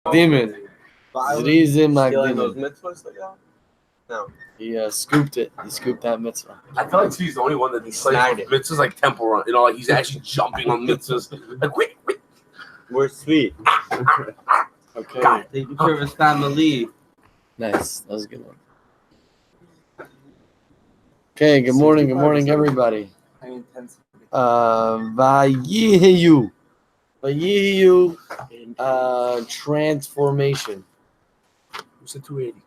Demon. Zrize Stealing those Magdimin. mitzvahs like that? No. He scooped it. He scooped that mitzvah. I feel like he's the only one that he slays with mitzvahs like temple run. You know, like he's actually jumping on mitzvahs. Like, wait. We're sweet. Okay. God, thank you for his family. Nice. That was a good one. Okay, good morning, everybody. Vayihiyu. Vayihiyu transformation. Who said 280?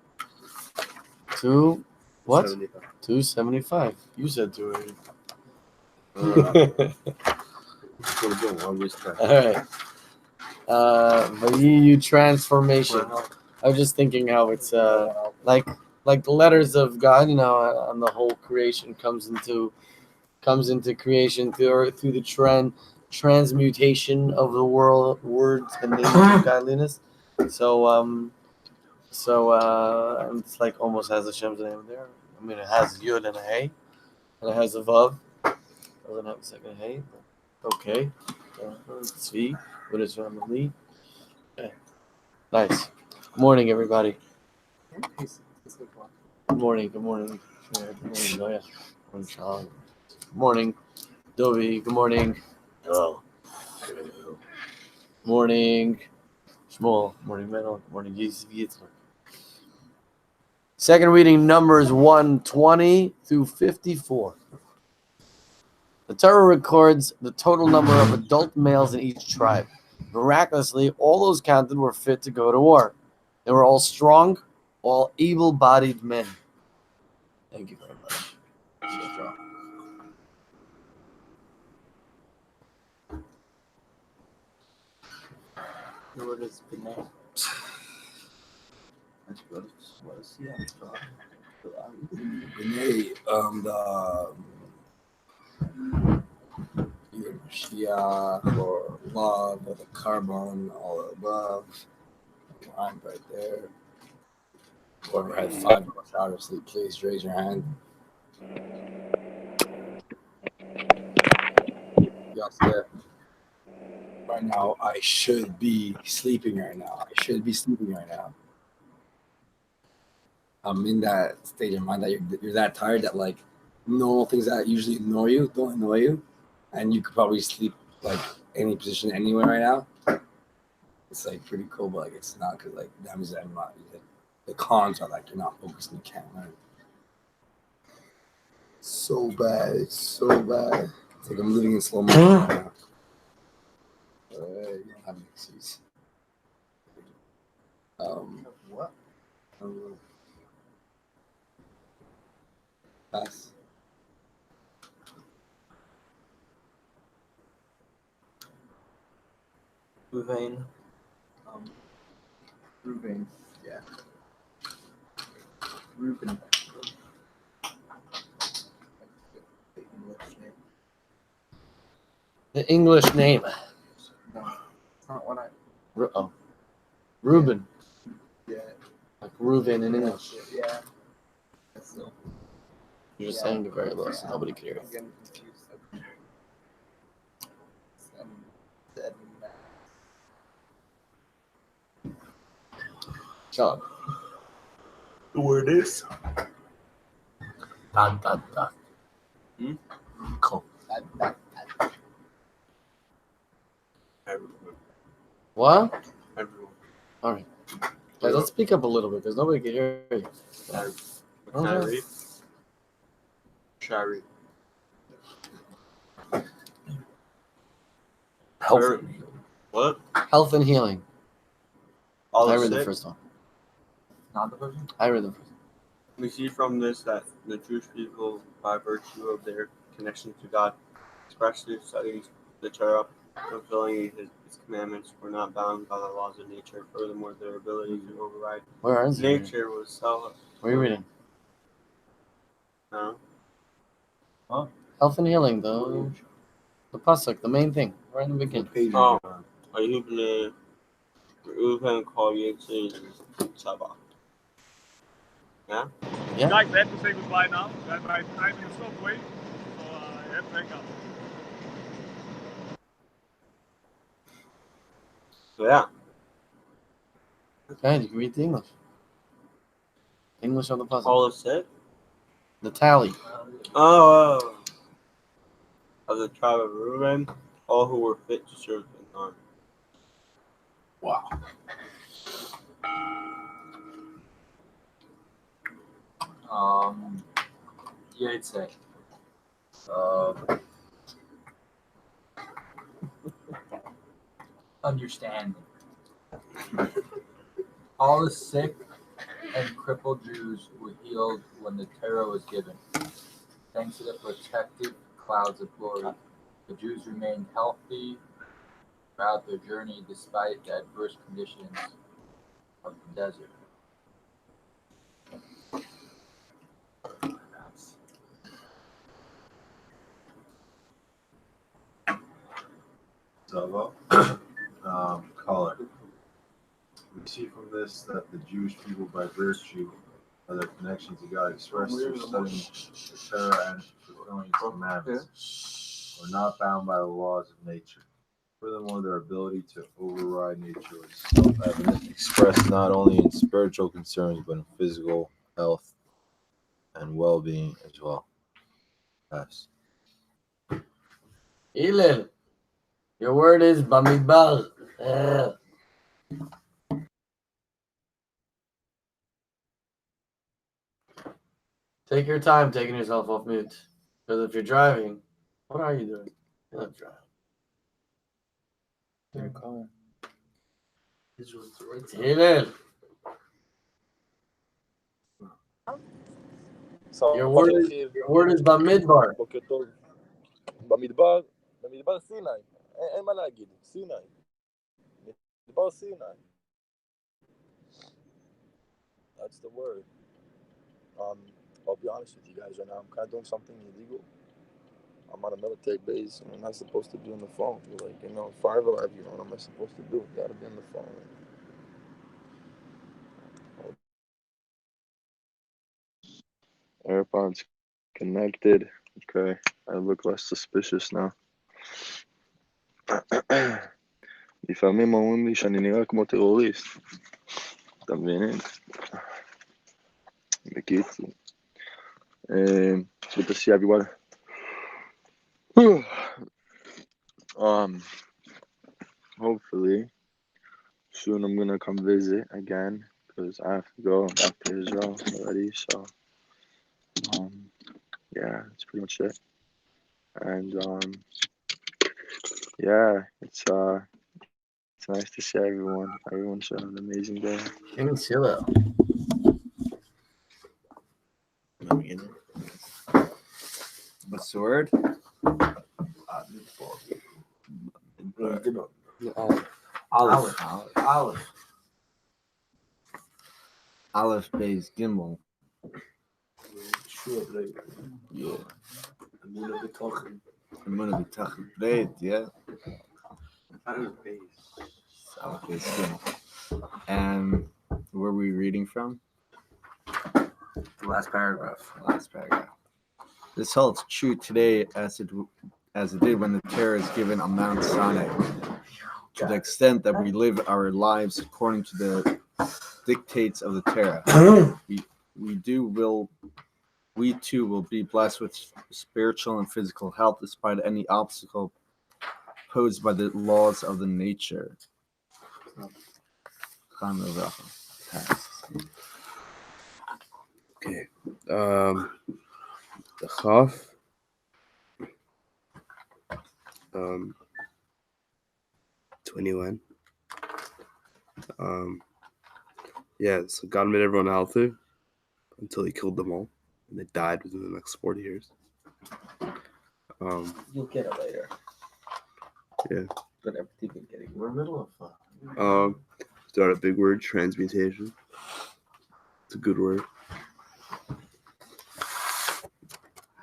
To what? 275. You said 280. All right. Vayihiyu transformation. I was just thinking how it's like the letters of God, you know, and the whole creation comes into creation through the transmutation of the words and names of godliness. So it's like almost has Hashem's name there. I mean, it has Yud and a Hey, and it has a Vav. Doesn't have a second Hey. Okay. Tzvi, what is family? Okay. Nice. Good morning, everybody. Good morning. Yeah, good morning. Oh, yeah. Good morning, Dovi. Good morning. Hello. Morning, Shmuel. Morning, Menel. Morning, Yitzchak. Second reading, Numbers 120 through 54. The Torah records the total number of adult males in each tribe. Miraculously, all those counted were fit to go to war. They were all strong, all able-bodied men. Thank you very much. What is the name? Either Mashiach or love or the carbon, all above. Line right there. Whoever had 5 hours of sleep, please raise your hand. Yes, there. Right now, I should be sleeping right now. I'm in that state of mind that you're that tired that like normal things that usually annoy you don't annoy you, and you could probably sleep like any position anywhere right now. It's like pretty cool, but like it's not because like that means that I'm not. The cons are like you're not focused and you can't learn. So bad, it's so bad. It's like I'm living in slow motion right now. You don't have an excuse. What? Pass. Ruvain. Ruvain. Yeah. Ruben. The English name. No, it's not what I. Reuben. Yeah. Like Reuben in English. Yeah. You're just saying it very low, so nobody can hear I'm getting confused. John. The word is. Dot. Cool. Everyone. What? Everyone. All right. Guys, let's speak up a little bit because nobody can hear you. Can I read? Should I read? Health. What? Health and healing. I read the six? first one. Not the version? I read the first one. We see from this that the Jewish people, by virtue of their connection to God, expressly studying the Torah, fulfilling his commandments, were not bound by the laws of nature. Furthermore, their ability to override Where is it? nature was so. Where are you reading? No. Huh? Health and healing, the pasuk, the main thing, right in the beginning. Oh, are you going to call you to Sabbath? Yeah? Yeah. Ja, ik ben even zeker blij nou. We zijn bij het einde van de stopway. So, je hebt hang up. So, yeah. Okay, you can read the English. English of the puzzle. All is sick. The tally. Oh. Of the tribe of Reuben, all who were fit to serve in the army. Wow. Yeah, I'd say. Understanding. All the sick and crippled Jews were healed when the Torah was given. Thanks to the protective clouds of glory, the Jews remained healthy throughout their journey despite the adverse conditions of the desert. So, color. We see from this that the Jewish people, by virtue of their connection to God, expressed through studying the Torah and fulfilling His commandments, were not bound by the laws of nature. Furthermore, their ability to override nature was self-evident, expressed not only in spiritual concerns but in physical health and well-being as well. Yes. Hillel, your word is bamidbar. Take your time taking yourself off mute. Because if you're driving, what are you doing? You're not driving. Your car. Hillel, your word is bamidbar. בוקר טוב. במדבר סיני. אין מה להגיד. סיני. מדבר סיני. That's the word. I'll be honest with you guys right now. I'm kind of doing something illegal. I'm on a military base and I'm not supposed to be on the phone. You're like, FiveAlive, what am I supposed to do? You gotta be on the phone. AirPods connected. Okay, I look less suspicious now. לפעמים אומרים לי שאני נראה כמו טרוריסט. אתה מבינים? בקיצור. It's good to see everyone. Hopefully soon I'm gonna come visit again because I have to go back to Israel already. So yeah, that's pretty much it. And yeah, it's nice to see everyone. Everyone should have an amazing day. King Hillel. What's the word? Aleph. Aleph Beis Gimel. Yeah. Emunah b'tachon breit, yeah. Aleph Beis Gimel. And where are we reading from? The last paragraph. This holds true today as it did when the Torah is given on Mount Sinai. To the extent that we live our lives according to the dictates of the Torah, we too will be blessed with spiritual and physical health despite any obstacle posed by the laws of the nature. Okay. The Chaf. 21. Yeah, so God made everyone healthy until He killed them all, and they died within the next 40 years. You'll get it later. Yeah. But everything you're getting. We're in the middle of Start a big word, transmutation. It's a good word.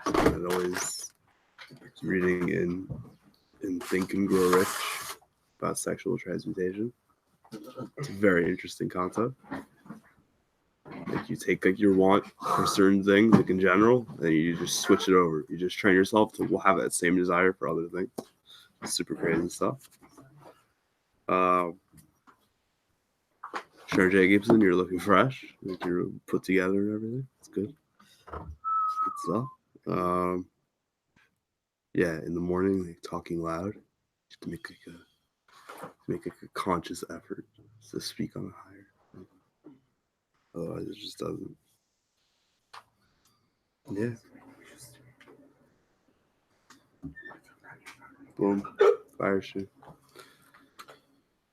And always reading in Think and Grow Rich about sexual transmutation. It's a very interesting concept. Like you take your want for certain things, like in general, and you just switch it over. You just train yourself to have that same desire for other things. It's super crazy stuff. Sure, Jay Gibson, you're looking fresh. Like you're put together and everything. It's good. Good stuff. Yeah, in the morning, like talking loud. You have to make like a conscious effort to speak on a higher. Otherwise, it just doesn't. Yeah. Boom. Fire shoe.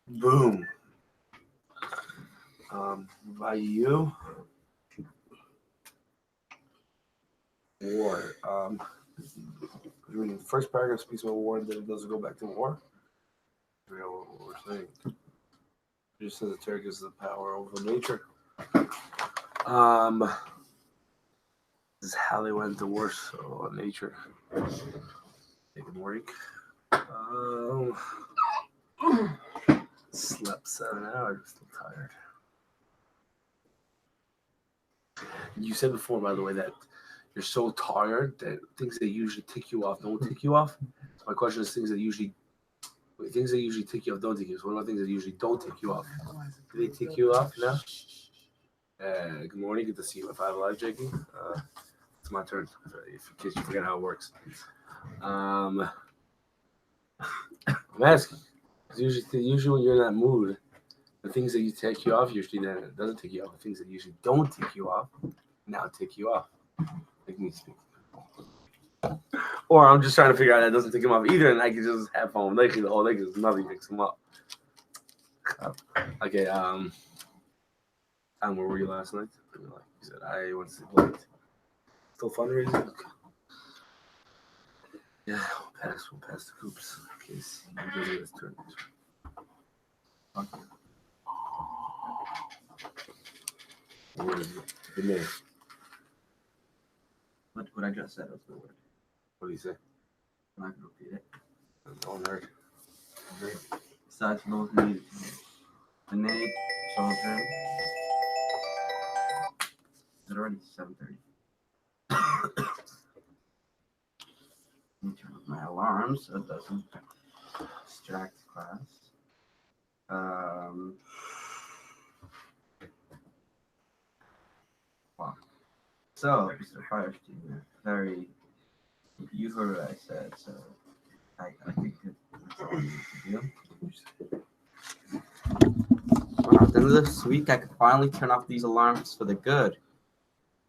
Boom. By you. War. The first paragraph speaks about war, then it doesn't go back to war. I forgot what we're saying. It just says the Turk is the power over nature. This is how they went to war, so on nature. Take a break. Slept 7 hours, still tired. You said before, by the way, that you're so tired that things that usually tick you off don't tick you off. So my question is things that usually tick you off don't tick you off. So what about things that usually don't tick you off? Do they tick you off now? Good morning. Good to see you at FiveAlive, Jakey. It's my turn, in case you forget how it works. I'm asking. Usually when you're in that mood, the things that you take you off usually then it doesn't take you off. The things that usually don't take you off now take you off. Like me speaking. Or I'm just trying to figure out that doesn't take him off either, and I can just have fun with Lakers the whole day because nothing picks him up. Okay, where were you last night? You said I went to sleep late. Still fundraising? Okay. Yeah, we'll pass the hoops in case he doesn't get his turn. Okay. What is it? The name. What I just said was the word. What do you say? I'm not gonna repeat it. All right. Besides for those who need it. The name, children. Is it already 7:30? Let me turn off my alarm so it doesn't distract class. Wow. So, Mr. Firestein, you heard what I said, so I think that's all I need to do. Wow, at the end of this week, I could finally turn off these alarms for the good.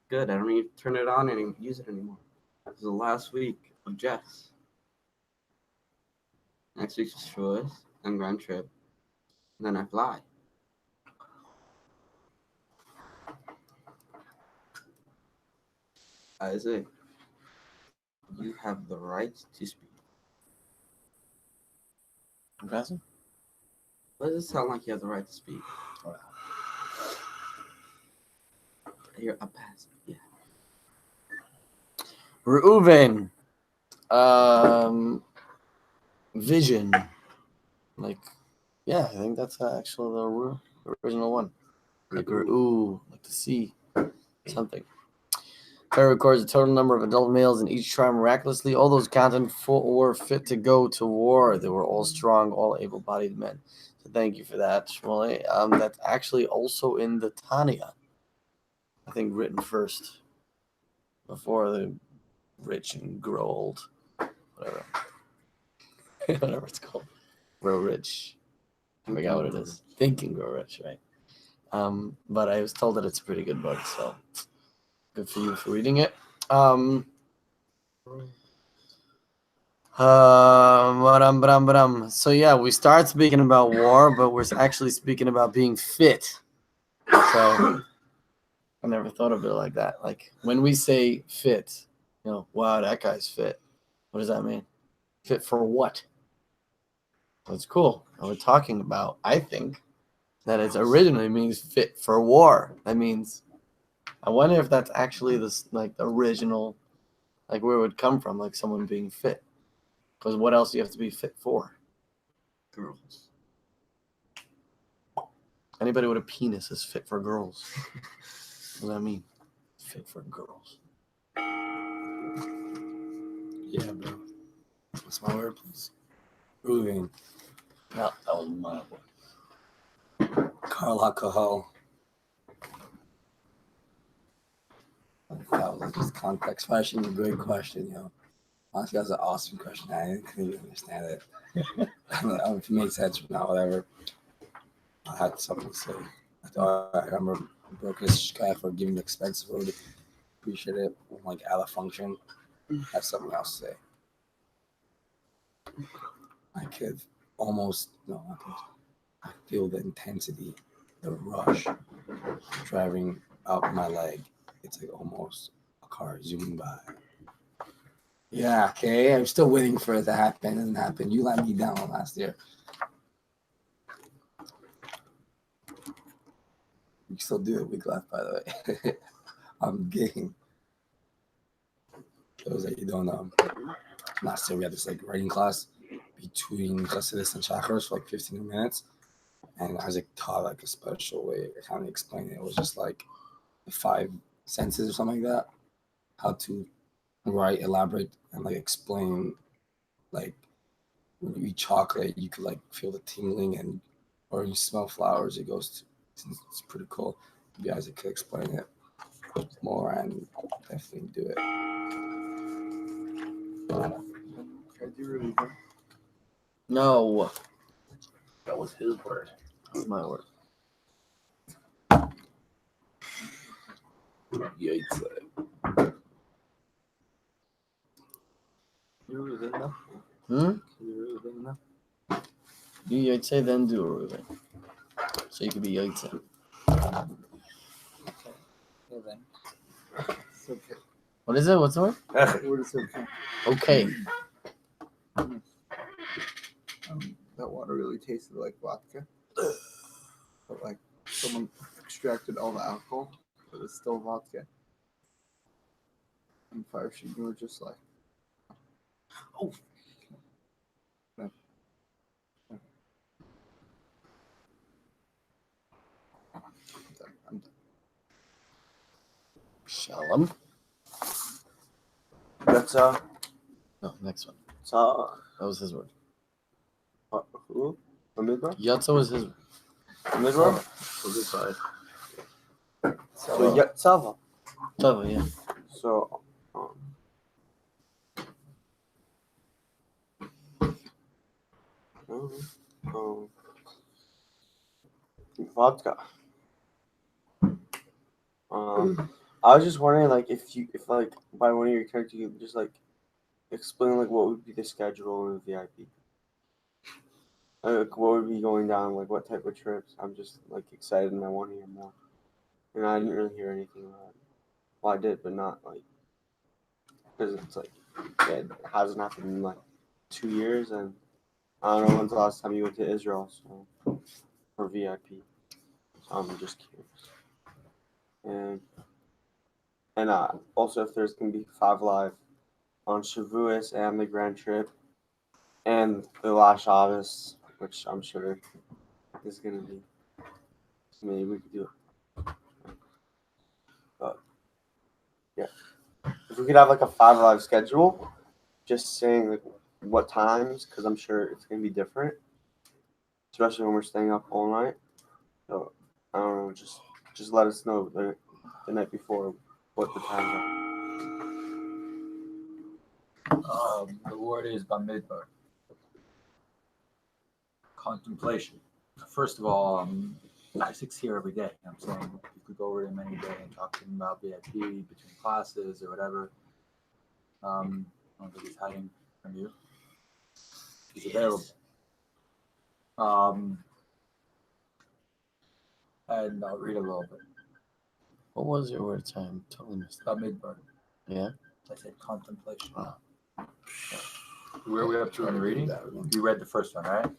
Good, I don't need to turn it on and use it anymore. This is the last week of Jess. Next week's Choice and Grand Trip. And then I fly. Isaac, you have the right to speak. I'm passing. Why does it sound like you have the right to speak? You're a passive, yeah. Reuven. Vision. Like, yeah, I think that's actually the original one. Like, ooh, like the sea. Something. Terry records the total number of adult males in each tribe miraculously. All those counted were fit to go to war. They were all strong, all able-bodied men. So thank you for that, Shmuley. That's actually also in the Tanya. I think written first. Before the rich and grow old. Whatever. Whatever it's called. Grow rich. I forgot what it is. Think and Grow Rich, right? But I was told that it's a pretty good book, so good for you for reading it. So yeah, we start speaking about war, but we're actually speaking about being fit. So I never thought of it like that. Like when we say fit, wow, that guy's fit. What does that mean? Fit for what? That's cool. And we're talking about, I think, that it originally means fit for war. That means, I wonder if that's actually the original, like where it would come from, like someone being fit. Because what else do you have to be fit for? Girls. Anybody with a penis is fit for girls. What does that mean? Fit for girls. Yeah, bro. What's my word, please? Moving. No, that was my word. Carla Cahal. That was just context question. A great question, you know. Honestly, that was an awesome question. I couldn't even understand it. I don't know if it made sense or not, whatever. I had something to say. I remember broke this guy for giving the expensive food. Appreciate it. I'm like out of function. I have something else to say. I could almost I feel the intensity, the rush driving up my leg. It's like almost a car zooming by. Yeah, okay. I'm still waiting for it to happen. It didn't happen. You let me down last year. We can still do it. Week left, by the way. I'm game. Those that you don't know. Last year we had this like writing class between Chassidus and Chakras for like 15 minutes. And I was like taught like a special way. I kind of explained it. It was just like the 5 senses or something like that. How to write, elaborate, and like explain like when you eat chocolate, you could like feel the tingling, and or you smell flowers, it goes to. It's pretty cool. You guys could explain it more and definitely do it. No. That was his word. That's my word. Yikes. You really didn't know? Hmm? You really didn't know? You Yaitse, then do a Reuven. So you could be Yaitse. Yeah, then. It's okay. What is it? What's the word? Word is okay. Okay. That water really tasted like vodka. But like someone extracted all the alcohol, but it's still vodka. And Fire Sheet, you were just like, oh. No. No. I'm done. Shalom. That's No, next one. that was his word. Who? Bamidbar? Yatza was his word. Bamidbar? Was it side? So Yatzava. Oh, yeah. So vodka. I was just wondering, like, if like by one of your characters, you could just like explain like what would be the schedule in VIP. Like, what would be going down? Like, what type of trips? I'm just like excited and I want to hear more. And I didn't really hear anything about it. Well, I did, but not like because it's like it hasn't happened in like 2 years, and I don't know when's the last time you went to Israel, so for VIP. So I'm just curious. And also if there's gonna be FiveAlive on Shavuos and the Grand Trip and the last Shabbos, which I'm sure is gonna be. Maybe we could do it. But yeah, if we could have like a FiveAlive schedule, just saying like what times, because I'm sure it's gonna be different, especially when we're staying up all night. So I don't know, just let us know the night before what the times are. The word is bamidbar. Contemplation. First of all, Isaac's here every day. I'm saying you could go over to him any day and talk to him about VIP between classes or whatever. I don't think he's hiding from you. He's available. And I'll read a little bit. What was your word? Sorry, I'm totally missed it. Bamidbar. Yeah? I said contemplation. Oh. Where are we up to in the reading? You read the first one, right?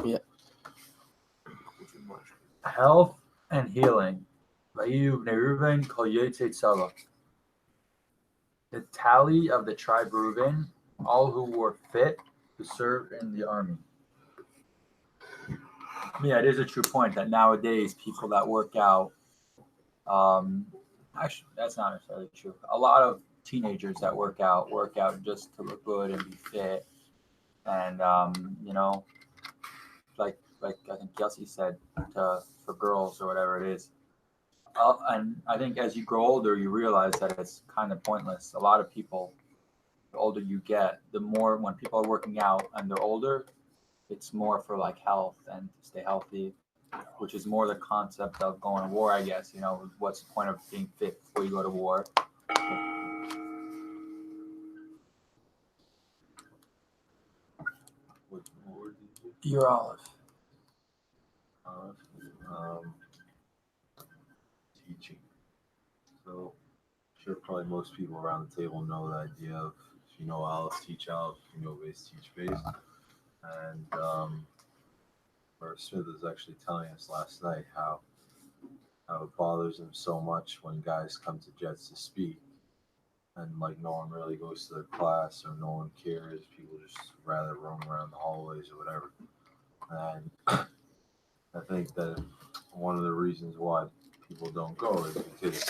Yeah. Health and healing. The tally of the tribe Reuben, all who were fit to serve in the army. Yeah, it is a true point that nowadays people that work out, actually that's not necessarily true. A lot of teenagers that work out just to look good and be fit, and like like I think Kelsey said, for girls or whatever it is. And I think as you grow older, you realize that it's kind of pointless. A lot of people, the older you get, the more when people are working out and they're older, it's more for like health and to stay healthy, which is more the concept of going to war, I guess. You know, what's the point of being fit before you go to war? What word did you? Your olive. Teaching. So, sure, probably most people around the table know the idea of if you know Alice, teach Alice, if you know base, teach base. And Murph Smith was actually telling us last night how it bothers him so much when guys come to Jets to speak and like no one really goes to their class or no one cares. People just rather roam around the hallways or whatever. And I think that one of the reasons why people don't go is because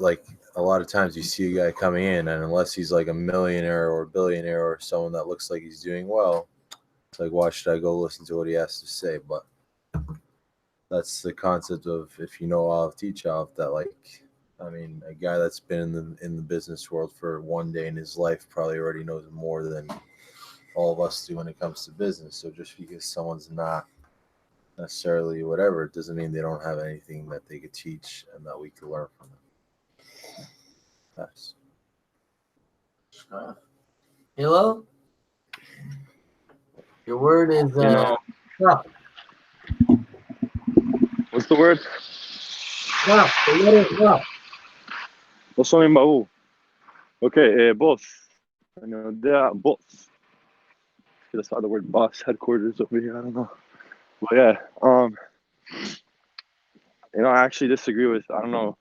like a lot of times you see a guy coming in and unless he's like a millionaire or a billionaire or someone that looks like he's doing well, it's like, why should I go listen to what he has to say? But that's the concept of if you know Olive, teach Olive. That like, I mean, a guy that's been in the business world for one day in his life probably already knows more than all of us do when it comes to business. So just because someone's not necessarily whatever, it doesn't mean they don't have anything that they could teach and that we could learn from them. Yes. Hello? Your word is stop. What's the word? Stop. The word is stop. לא שומעים ברור. Okay, boss. אני יודע, boss. I saw the word boss headquarters over here. I don't know. But yeah, I actually disagree with, I don't know,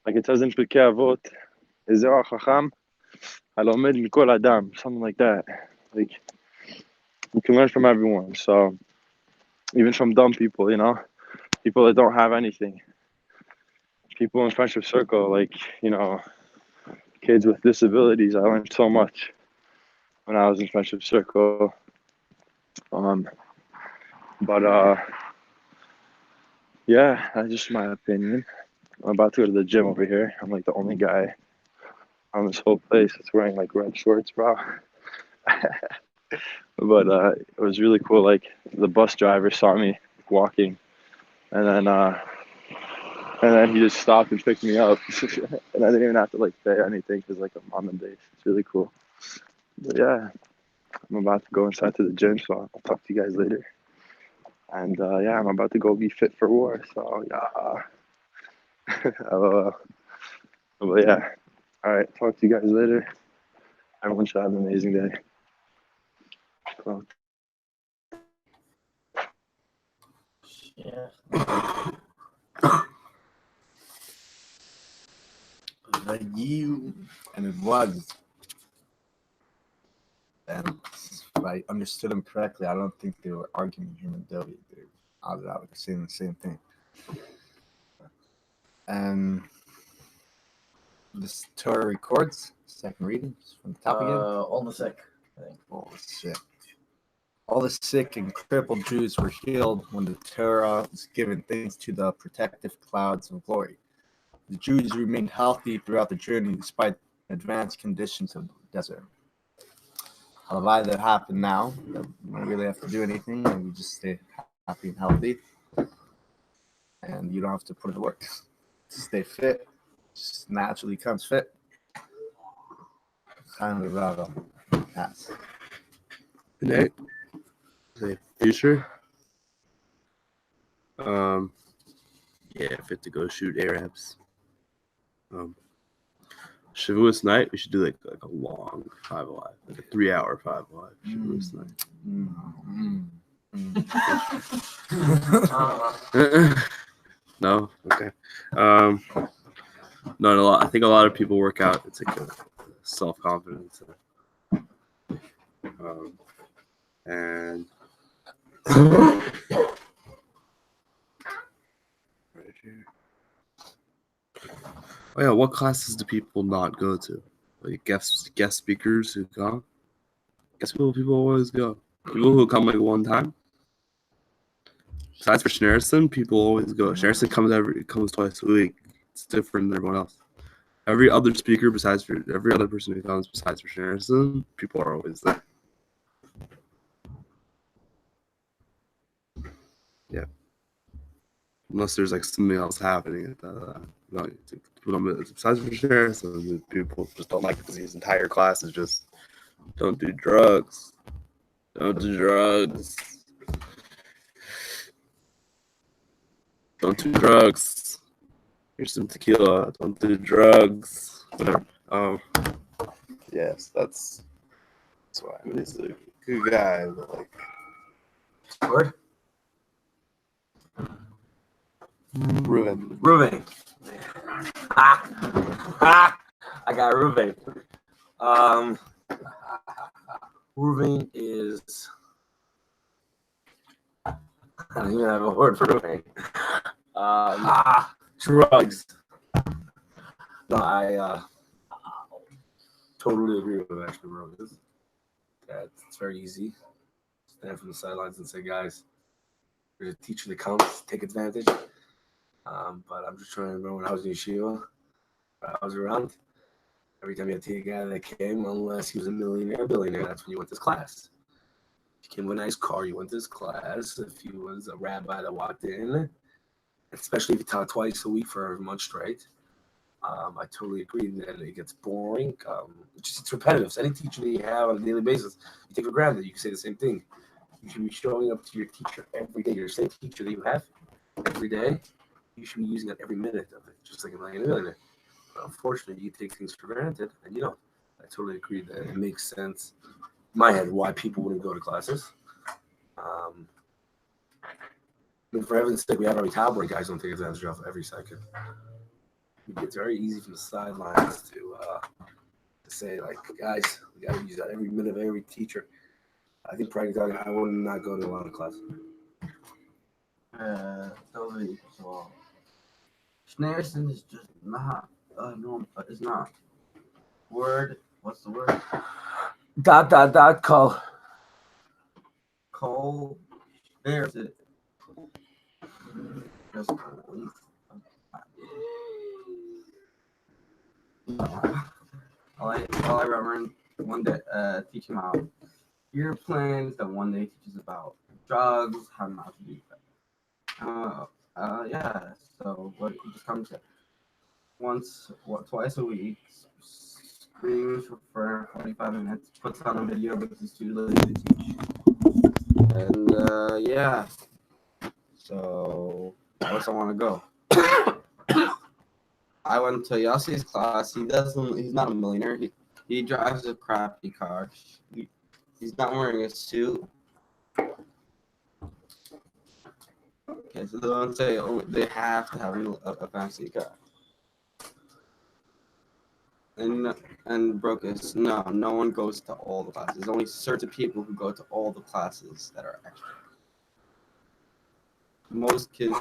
like it says in פרקי אבות, איזהו החכם, הלומד מכל אדם, something like that. Like, you can learn from everyone. So, even from dumb people, people that don't have anything. People in friendship circle, like, kids with disabilities. I learned so much when I was in friendship circle. Yeah, that's just my opinion. I'm about to go to the gym over here. I'm like the only guy on this whole place that's wearing like red shorts, bro. But it was really cool. Like the bus driver saw me walking, and then he just stopped and picked me up, and I didn't even have to like pay anything because like I'm on the base. It's really cool. But yeah, I'm about to go inside to the gym, so I'll talk to you guys later. And yeah, I'm about to go be fit for war. So yeah. But yeah, all right. Talk to you guys later. Everyone should have an amazing day. Well, Yeah. And it was. And if I understood him correctly, I don't think they were arguing him and Dovey. They were saying the same thing. And this Torah records, second reading from the top again. All the sick, I think. All the sick. All the sick and crippled Jews were healed when the Torah was given thanks to the protective clouds of glory. The Jews remained healthy throughout the journey despite advanced conditions of the desert. Halavai that happened now, that we don't really have to do anything, and we just stay happy and healthy. And you don't have to put in the work. Stay fit, just naturally comes fit. Kind of yes. Good night. You sure? Yeah, fit to go shoot Arabs. Shavuos night, we should do like a long FiveAlive, like a 3-hour FiveAlive. Shavuos night. No, okay. Not a lot. I think a lot of people work out. It's like a self-confidence. And right here. Oh yeah, what classes do people not go to? Like guest speakers who come? Guess people always go. People who come like one time. Besides for Schneerson, people always go. Schneerson comes twice a week. It's different than everyone else. Every other speaker, besides for every other person who comes, besides for Schneerson, people are always there. Yeah. Unless there's like something else happening. No, besides for Schneerson, people just don't like it because his entire class is just don't do drugs. Don't do drugs. Don't do drugs. Here's some tequila. Don't do drugs. Whatever. Yes, that's why. I mean, he's a good guy, but like. Word? Ruben. I got Ruben. Ruben is. I don't even have a word for Ruben. Drugs. No, I totally agree with actually Ruben. Yeah, it's very easy. Stand from the sidelines and say, guys, there's a teacher that comes, take advantage. But I'm just trying to remember when I was in yeshiva, I was around. Every time you had a guy that came, unless he was a millionaire, billionaire, that's when you went to this class. If he came with a nice car, you went to this class. If he was a rabbi that walked in, especially if you taught twice a week for a month straight, I totally agree that it gets boring. It's repetitive. So any teacher that you have on a daily basis, you take for granted. You can say the same thing. You should be showing up to your teacher every day. Your same teacher that you have every day, you should be using that every minute of it, just like a millionaire. But unfortunately, you take things for granted, and you don't. I totally agree that it makes sense in my head why people wouldn't go to classes. I mean, for heaven's sake, we have our tablet guys don't take advantage of every second. It's very easy from the sidelines to say, like, guys, we got to use that every minute of every teacher. I think practically I would not go to a lot of classes. Totally. So, Schneerson is just not, it's not. Word, what's the word? Call. Cole, there's it. Just all I remember one day teaching about year plans, then one day teaches about drugs, how not to do that. Yeah. So what he just comes twice a week, screams for 45 minutes, puts on a video because he's too lazy to teach. And yeah. So I also want to go. I went to Yossi's class. He's not a millionaire. He drives a crappy car. He's not wearing a suit. Okay, so they don't say they have to have a fancy car. And Brokus, no one goes to all the classes. There's only certain people who go to all the classes that are extra. Most kids.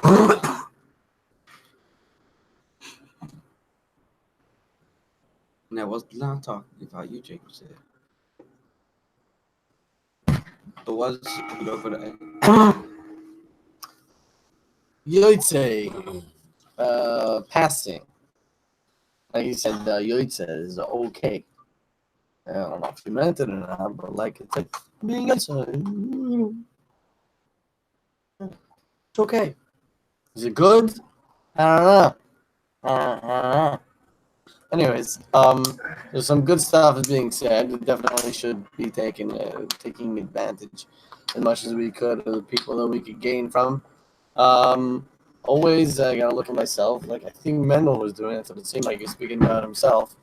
Now, I was not talking about you, Jacob said. But was go for the Yoitze, passing. Like he said, Yoitze is okay. I don't know if you meant it or not, but like it's like being Yoitze. It's okay. Is it good? I don't know. Anyways, there's some good stuff is being said. We definitely should be taking advantage as much as we could of the people that we could gain from. Always I gotta look at myself. Like I think Mendel was doing it, so it seemed like he's speaking about himself,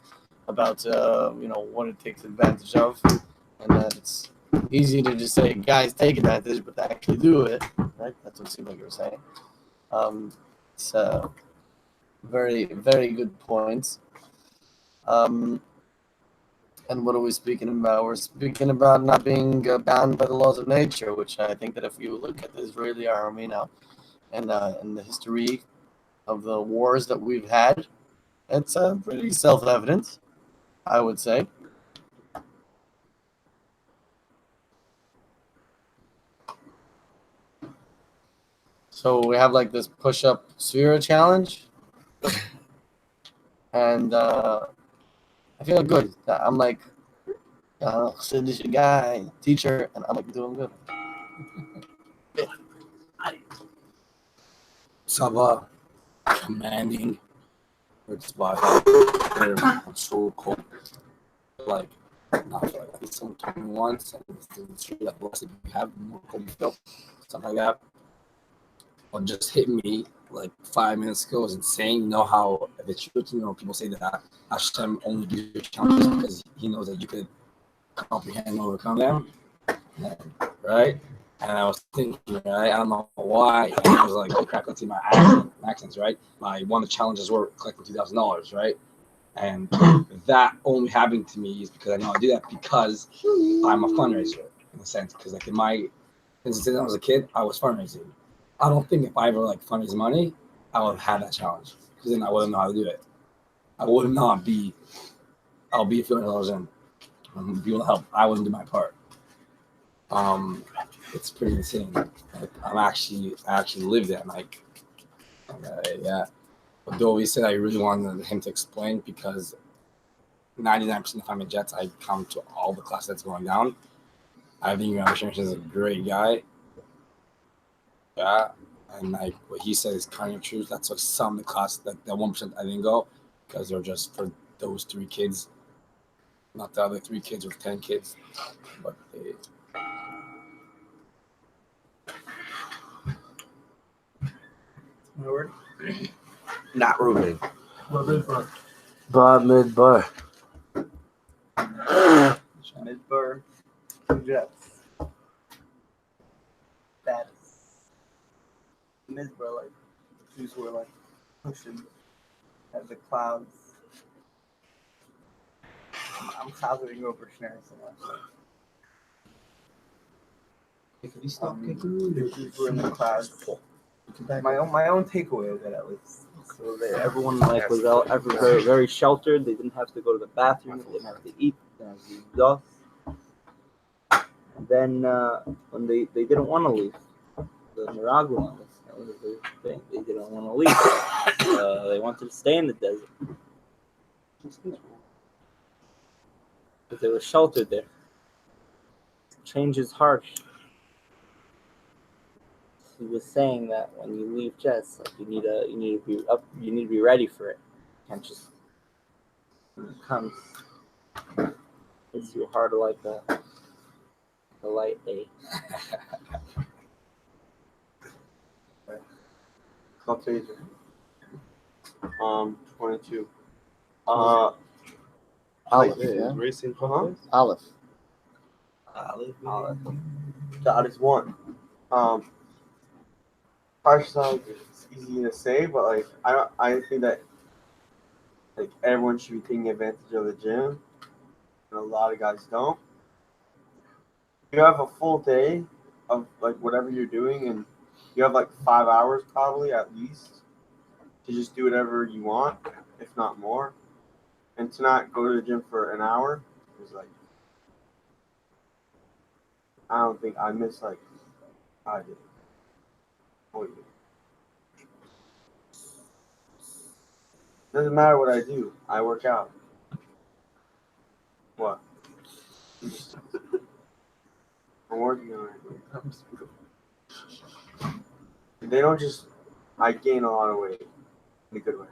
about what it takes advantage of, and that it's easy to just say, guys, take advantage, but to actually do it, right? That's what it seemed like you were saying. So very, very good points. And what are we speaking about? We're speaking about not being bound by the laws of nature, which I think that if you look at the Israeli army now and the history of the wars that we've had, it's pretty self-evident, I would say. So we have like this push-up sphere challenge, and I feel good. That I'm like, so this your guy, teacher, and I'm like doing good. Sava commanding it's about I'm so cold. Like not for like someone told me once and it's true that the less that you have, the more cold you feel. Something like that. Or just hit me like 5 minutes ago is insane. You know how if it's true, you know, people say that Hashem only gives you challenges because he knows that you could comprehend and overcome them. Right? And I was thinking, right? I don't know why. And I was like, oh crap, let's see my accents, right? One of the challenges were collecting $2,000, right? And that only happening to me is because I know I do that because I'm a fundraiser in a sense. Because like since I was a kid, I was fundraising. I don't think if I ever like fundraise money, I would have had that challenge because then I wouldn't know how to do it. I would not be. I'll be a few $100 in. If you will help, I wouldn't do my part. It's pretty insane. Like, I actually lived it. Like, yeah. But though he said I really wanted him to explain because 99% of time in Jets, I come to all the classes that's going down. I think Rashan is a great guy. Yeah. And like what he said is kind of true. That's like some of the classes that 1% I didn't go because they're just for those 3 kids, not the other 3 kids with 10 kids. But they. My word. Not Ruben. Bamidbar. Bamidbar. Midbar. Jets. Status. Midbar, like, Jews were like pushing at the clouds. I'm clouding over Schneider so much. If you stop The Jews were in the clouds. My own takeaway of it, at least. So everyone like was out, very, very sheltered. They didn't have to go to the bathroom. They didn't have to eat. They didn't have to exhaust. And then when they didn't want to leave, the Nicaraguans, that was the thing. They didn't want to leave. They wanted to stay in the desert because they were sheltered there. Change is harsh. He was saying that when you leave Jets, like you need to be ready for it. You can't just when it comes, hits you hard like a light day. Caucasian. 22. Aleph, Yeah. Racing Huh? Aleph. God is one. Harsh sounds it's easy to say, but like I think that like everyone should be taking advantage of the gym, and a lot of guys don't. You have a full day of like whatever you're doing, and you have like 5 hours probably at least to just do whatever you want, if not more. And to not go to the gym for an hour is like I don't think I miss like I did. Oh, yeah. Doesn't matter what I do. I work out. What? I'm working on it. They don't just. I gain a lot of weight in a good way.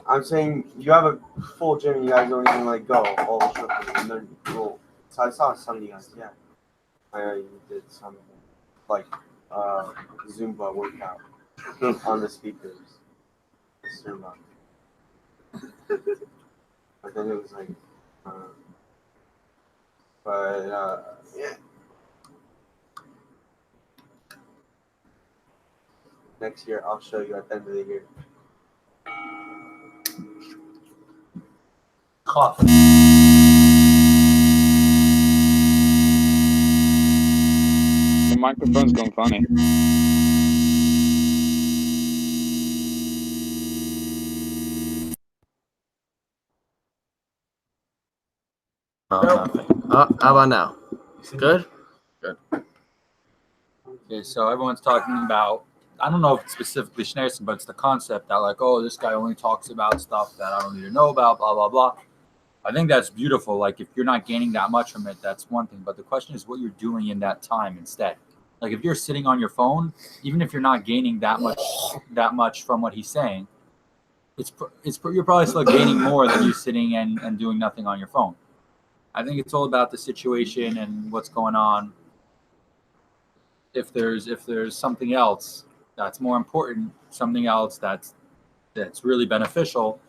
I'm saying you have a full gym and you guys don't even like go all the shit and then roll. So I saw some of you guys. Yeah, I know you did some like Zumba workout on the speakers. Zumba. But then it was like, yeah. Next year, I'll show you at the end of the year. The microphone's gone funny. Nothing. How about now? Good? Okay, so everyone's talking about I don't know if it's specifically Schneerson, but it's the concept that like, oh, this guy only talks about stuff that I don't need to know about, blah blah blah. I think that's beautiful. Like if you're not gaining that much from it, that's one thing. But the question is what you're doing in that time instead. Like if you're sitting on your phone, even if you're not gaining that much from what he's saying, you're probably still gaining more than you sitting and doing nothing on your phone. I think it's all about the situation and what's going on. If there's something else that's more important, something else that's really beneficial,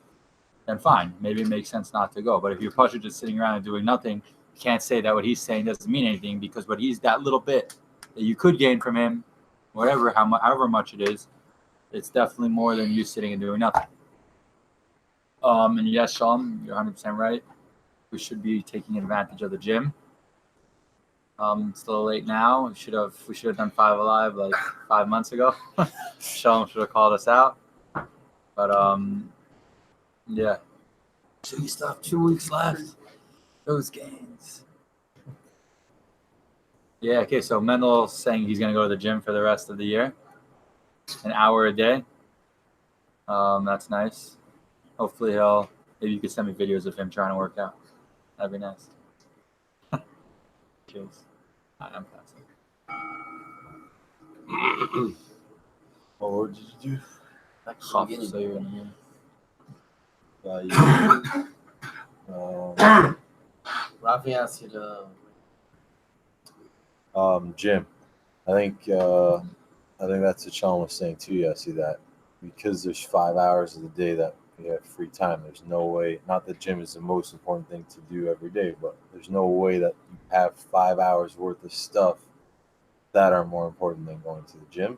then fine. Maybe it makes sense not to go. But if you're just sitting around and doing nothing, you can't say that what he's saying doesn't mean anything because what he's that little bit that you could gain from him, however much it is, it's definitely more than you sitting and doing nothing. And yes, Sean, you're 100% right. We should be taking advantage of the gym. It's a little late now. We should have done FiveAlive like 5 months ago. Sean should have called us out. But yeah. So you still have 2 weeks left. Those games. Yeah, okay, so Mendel's saying he's gonna go to the gym for the rest of the year. An hour a day. That's nice. Hopefully maybe you could send me videos of him trying to work out. That'd be nice. Cheers. I'm passing. What word did you do? Chaf, so you're in the Rafi asked you to. Jim. I think that's what Sean was saying too. Yeah, I see that because there's 5 hours of the day that we have free time. There's no way. Not that gym is the most important thing to do every day, but there's no way that you have 5 hours worth of stuff that are more important than going to the gym.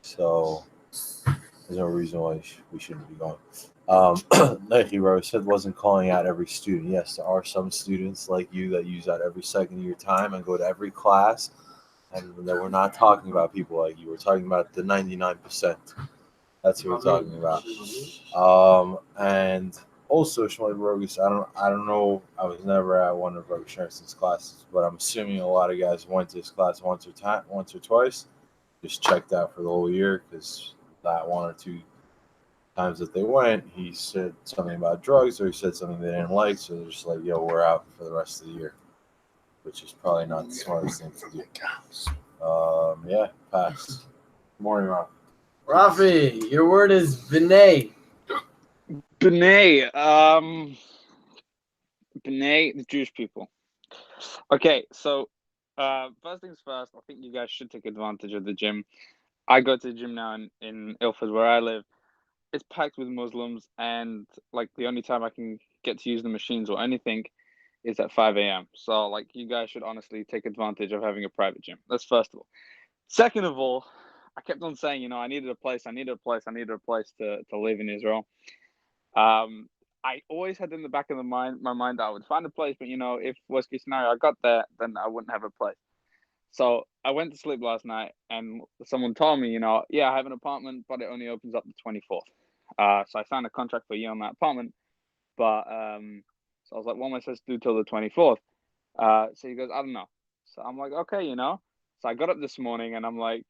So there's no reason why we shouldn't be going. Like Hero said, wasn't calling out every student. Yes, there are some students like you that use that every second of your time and go to every class, and that we're not talking about people like you. We're talking about the 99%. That's what we're talking about. And also, Shmuel Rogus, I don't know. I was never at one of Rogus Sherrison's classes, but I'm assuming a lot of guys went to his class once or twice. Just checked out for the whole year because that 1 or 2 times that they went, he said something about drugs or he said something they didn't like. So they're just like, yo, we're out for the rest of the year, which is probably not the smartest thing to do. Yeah, pass. Morning, Rob. Rafi, your word is Vinay. B'nai, B'nai, the Jewish people. Okay, so first things first, I think you guys should take advantage of the gym. I go to the gym now in Ilford, where I live. It's packed with Muslims, and like the only time I can get to use the machines or anything is at 5 a.m. So like you guys should honestly take advantage of having a private gym. That's first of all. Second of all, I kept on saying, I needed a place to live in Israel. I always had in the back of my mind that I would find a place, but if worst case scenario I got there, then I wouldn't have a place. So I went to sleep last night, and someone told me, yeah, I have an apartment, but it only opens up the 24th. So I signed a contract for a year on that apartment, but so I was like, what am I supposed to do till the 24th? So he goes, I don't know. So I'm like, okay, So I got up this morning, and I'm like,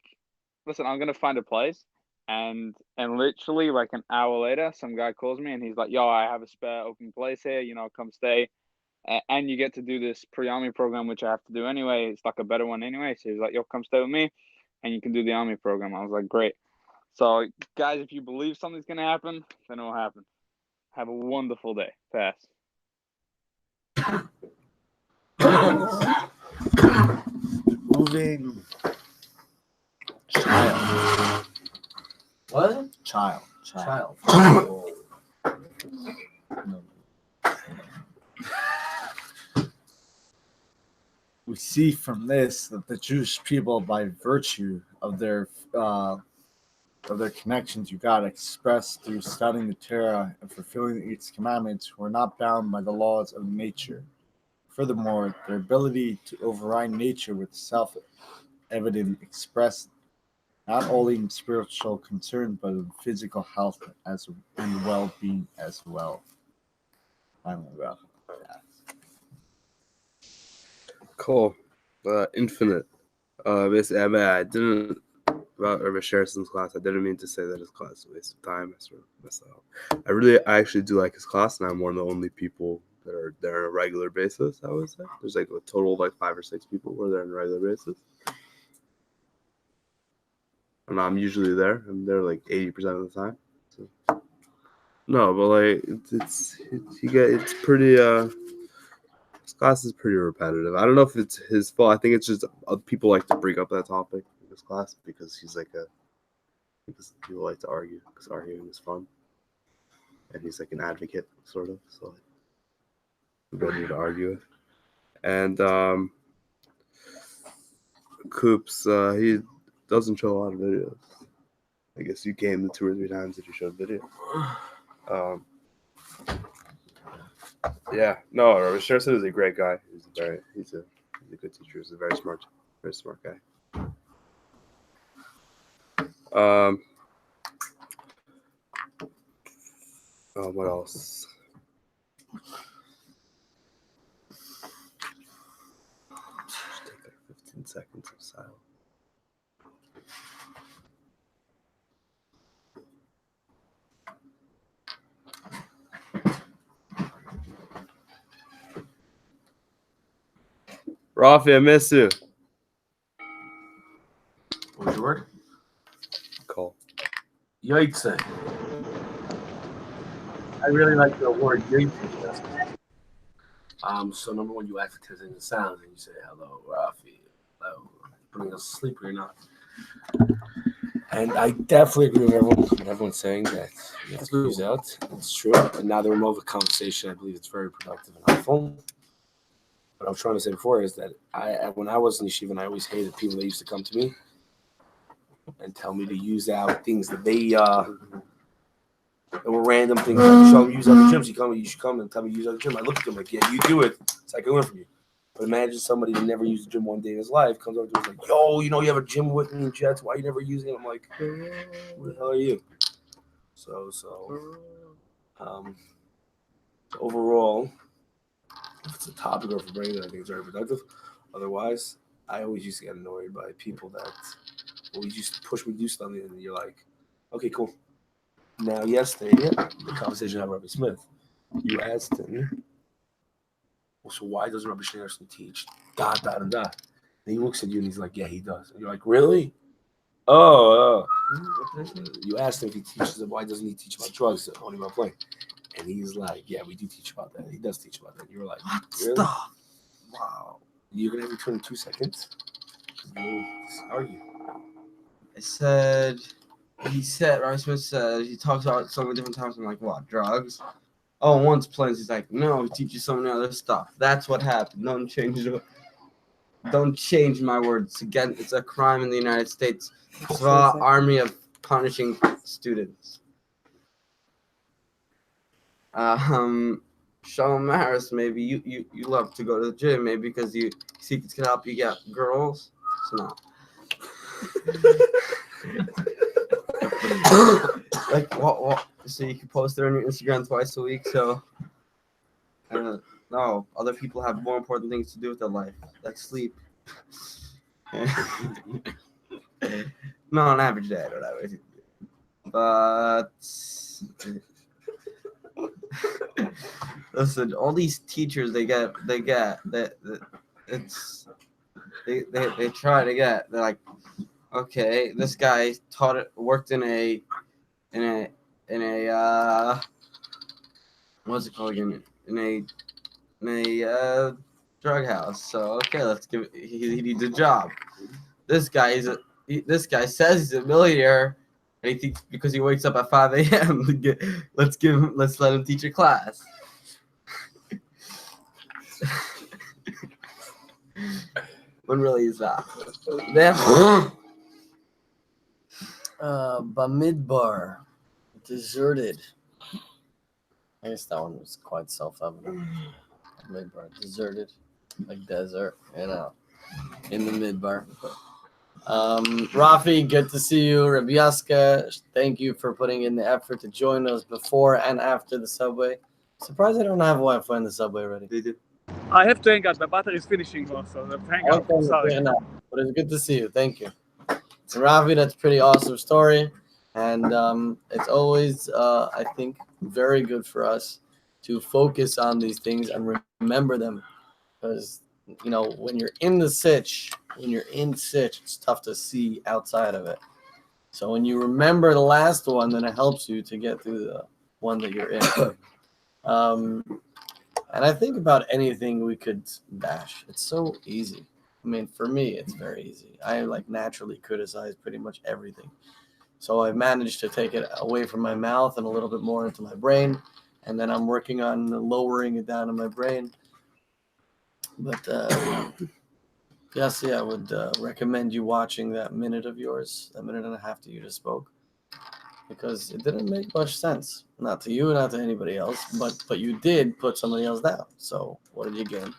listen, I'm gonna find a place. And literally like an hour later, some guy calls me and he's like, yo, I have a spare open place here, come stay. And you get to do this pre-army program, which I have to do anyway. It's like a better one anyway. So he's like, yo, come stay with me and you can do the army program. I was like, great. So guys, if you believe something's going to happen, then it will happen. Have a wonderful day. Pass. Moving. Child. What? Child. No. We see from this that the Jewish people, by virtue of their connections you got expressed through studying the Torah and fulfilling its commandments, were not bound by the laws of nature. Furthermore, their ability to override nature with self-evident expressed not only in spiritual concern but in physical health and well-being as well. Finally, well. Cool. Infinite. Basically, I about Rabbi Sherson's class. I didn't mean to say that his class is a waste of time. I sort of messed that up. I actually do like his class, and I'm one of the only people that are there on a regular basis, I would say. There's like a total of like 5 or 6 people who are there on a regular basis. And I'm usually there. I'm there like 80% of the time. So. No, but like it's pretty his class is pretty repetitive. I don't know if it's his fault. I think it's just people like to bring up that topic in this class because because people like to argue because arguing is fun. And he's like an advocate, sort of. So like, ready to argue with. And Coops, he doesn't show a lot of videos. I guess you came the 2 or 3 times that you showed video. Yeah, no, Rabbi Sherson is a great guy. He's a good teacher. He's a very smart guy. What else? Just take like 15 seconds of silence. Rafi, I miss you. What was your word? Call. Yaitse. I really like the word yaitse. So number one, you ask for 10 seconds of silence and you say, hello, Rafi. Hello. Putting us to sleep or you're not. And I definitely agree with everyone saying that you have to use out. It's true. And now the remote conversation, I believe it's very productive and helpful. What I was trying to say before is that when I was in yeshiva, and I always hated people that used to come to me and tell me to use out things that they were random things. Like, show them use other gyms. You should come and tell me to use other gym. I look at them like, yeah, you do it. It's like I learn from you. But imagine somebody that never used a gym one day in his life comes over to us like, yo, you have a gym with me in Jets. Why are you never using it? I'm like, who the hell are you? So overall, if it's a topic or for brain, I think it's very productive. Otherwise, I always used to get annoyed by people that always used to push me to do something, and you're like, okay, cool. Now, yesterday, the conversation I had with Rabbi Smith, you asked him, well, so why doesn't Rabbi Schneerson teach dot, dot, and dot? And he looks at you and he's like, yeah, he does. And you're like, really? Oh. You asked him if he teaches it, why doesn't he teach about drugs, only about playing? And he's like, yeah, we do teach about that. He does teach about that. And you're like, what? Really? Stop. Wow. You're going to have to turn in 2 seconds? How are you? I said, Rabbi Smith said, he talks about so many different times. I'm like, what, drugs? Oh, once plans. He's like, no, he teaches so many other stuff. That's what happened. Don't change my words. Again, it's a crime in the United States. It's an army of punishing students. Shalom Harris, maybe you love to go to the gym, maybe because you see it can help you get girls. So no. Like what? So you can post there on your Instagram twice a week. So no, other people have more important things to do with their life, like sleep. No, on average day, I don't have anything to do. But listen, all these teachers they try to get. They're like, okay, this guy worked in a what's it called again? In a drug house. So okay, he needs a job. This guy says he's a millionaire, and he thinks because he wakes up at 5 a.m. let's let him teach a class. When really is that? Bamidbar, deserted. I guess that one was quite self-evident. Midbar, deserted, like desert, in the midbar. Rafi, good to see you. Rabbi Yaska, thank you for putting in the effort to join us before and after the subway. Surprised I don't have Wi-Fi in the subway already. They do. I have to hang out. My battery is finishing also. I have to hang out. Okay, Sorry. enough. But it's good to see you. Thank you. Ravi, that's a pretty awesome story. And it's always, I think, very good for us to focus on these things and remember them. Because, you know, when you're in sitch, it's tough to see outside of it. So when you remember the last one, then it helps you to get through the one that you're in. And I think about anything we could bash. It's so easy. I mean, for me, it's very easy. I like naturally criticize pretty much everything. So I've managed to take it away from my mouth and a little bit more into my brain. And then I'm working on lowering it down in my brain. But Yossi, I would recommend you watching that minute of yours, that minute and a half that you just spoke. Because it didn't make much sense. Not to you, not to anybody else. But you did put somebody else down. So what did you gain?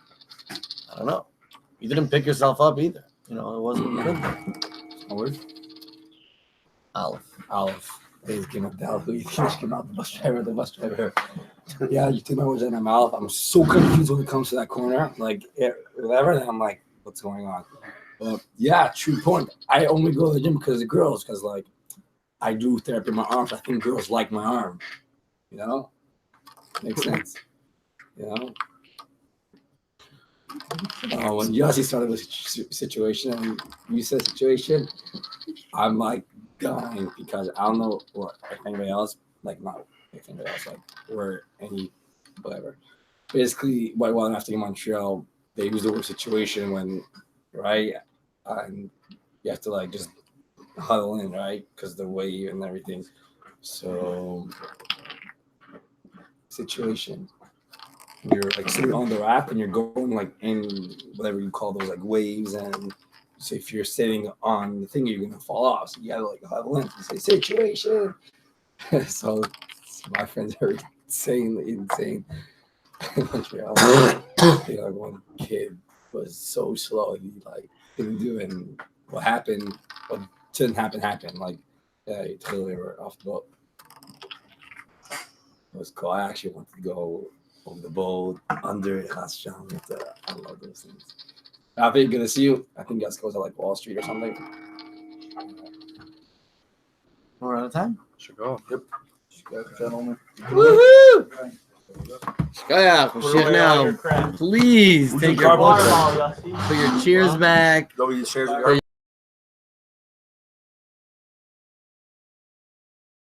I don't know. You didn't pick yourself up either. You know, it wasn't good. A word? Olive. They came up down. Who you think came out? The bus driver. Yeah, you took my words out of my mouth. I'm so confused when it comes to that corner. Like, whatever. And I'm like, what's going on? But yeah, true point. I only go to the gym because of the girls. Because, like, I do therapy in my arms. I think girls like my arm. You know? Makes sense. You know? When Yossi started with situation and you said situation, I'm like dying because I don't know what if anybody else, like not if anybody else, like or any whatever. Basically, White Wild after Montreal, they use the word situation when, right? And you have to like just huddle in, right? Because the wave and everything. So situation. You're like sitting on the raft and you're going like in whatever you call those like waves, and so if you're sitting on the thing you're gonna fall off, so you gotta like huddle in and say situation. So my friends are insane. Montreal. Like one kid was so slow, he like didn't do it, and what happened, what didn't happen, like yeah, he totally were off the boat. It was cool. I actually wanted to go over the boat, under it, I love those things. I think good to see you. I think you guys goes to like Wall Street or something. We're out of time. Should go. Yep. Gentlemen. Woohoo! Shkoyach, we're shit now. Please take your cheers back. Nobody shares your